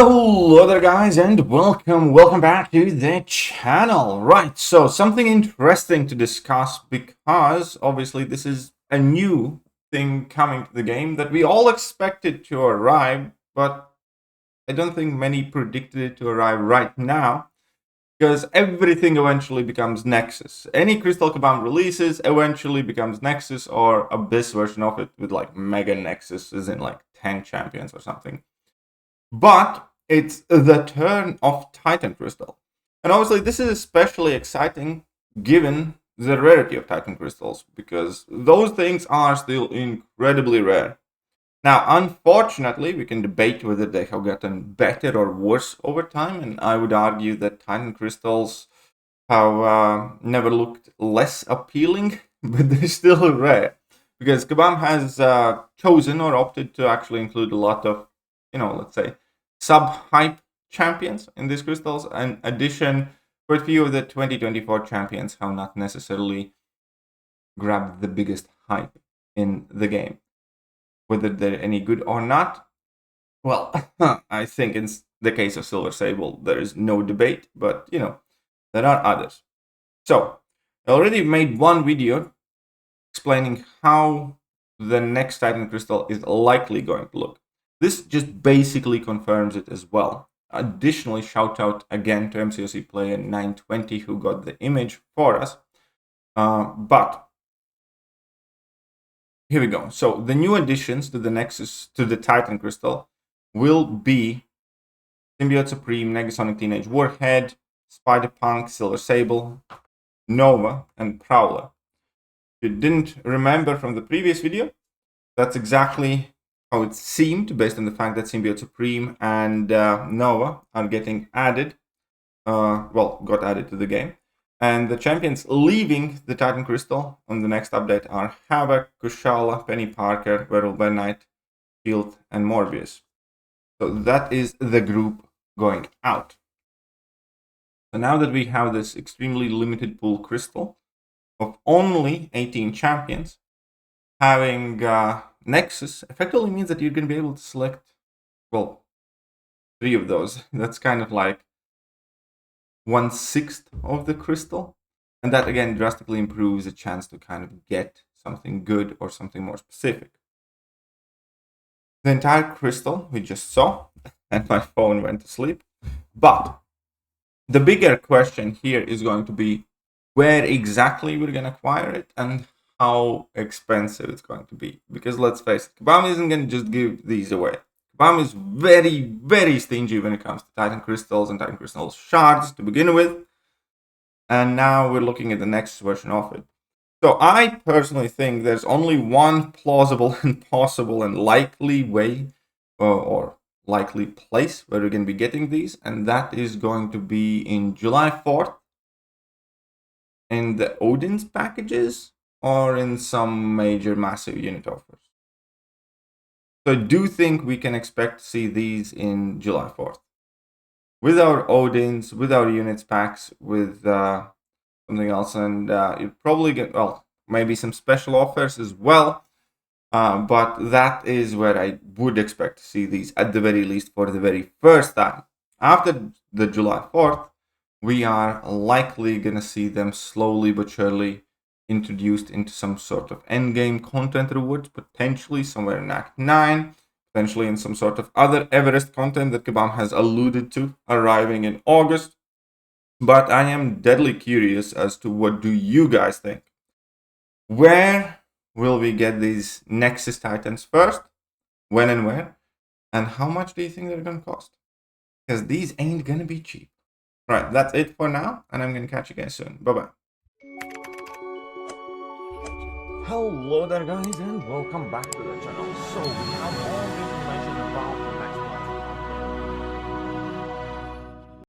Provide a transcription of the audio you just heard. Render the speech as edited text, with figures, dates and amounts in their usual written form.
Hello there guys and welcome back to the channel. Right, so something interesting to discuss because obviously this is a new thing coming to the game that we all expected to arrive, but I don't think many predicted it to arrive right now because everything eventually becomes Nexus. Any Crystal Kabam releases eventually becomes Nexus or Abyss version of it with like Mega Nexus is in like 10 champions or something. But it's the turn of Titan Crystal. And obviously this is especially exciting given the rarity of Titan Crystals, because those things are still incredibly rare. Now, unfortunately, we can debate whether they have gotten better or worse over time, and I would argue that Titan Crystals have never looked less appealing, but they're still rare. Because Kabam has chosen or opted to actually include a lot of, let's say, sub-hype champions in these crystals. In addition, quite a few of the 2024 champions have not necessarily grabbed the biggest hype in the game. Whether they're any good or not, well, I think in the case of Silver Sable, there is no debate, but, there are others. So, I already made one video explaining how the next Titan Crystal is likely going to look. This just basically confirms it as well. Additionally, shout out again to MCOC player 920 who got the image for us. But here we go. So the new additions to the Nexus, to the Titan Crystal, will be Symbiote Supreme, Negasonic Teenage Warhead, Spider-Punk, Silver Sable, Nova, and Prowler. If you didn't remember from the previous video, that's exactly how it seemed, based on the fact that Symbiote Supreme and Nova are getting added, got added to the game. And the champions leaving the Titan Crystal on the next update are Havoc, Kushala, Penny Parker, Werewolf by Night, Shield, and Morbius. So that is the group going out. So now that we have this extremely limited pool crystal of only 18 champions, having Nexus effectively means that you're going to be able to select, 3 of those. That's kind of like 1/6 of the crystal. And that again drastically improves the chance to kind of get something good or something more specific. The entire crystal we just saw, and my phone went to sleep. But the bigger question here is going to be where exactly we're going to acquire it and how expensive it's going to be. Because let's face it, Kabam isn't going to just give these away. Kabam is very, very stingy when it comes to Titan Crystals and Titan Crystal Shards to begin with. And now we're looking at the next version of it. So I personally think there's only one plausible and possible and likely way or likely place where we're going to be getting these. And that is going to be in July 4th in the Odin's packages, or in some major massive unit offers. So I do think we can expect to see these in July 4th. With our Odins, with our units packs, with something else, and you'll probably get, maybe some special offers as well. But that is where I would expect to see these at the very least for the very first time. After the July 4th, we are likely going to see them slowly but surely introduced into some sort of endgame content rewards, potentially somewhere in Act 9, potentially in some sort of other Everest content that Kabam has alluded to arriving in August. But I am deadly curious as to what do you guys think? Where will we get these Nexus Titans first? When and where? And how much do you think they're going to cost? Because these ain't going to be cheap. Right, that's it for now, and I'm going to catch you guys soon. Bye-bye. Hello there guys and welcome back to the channel. So we have all the information about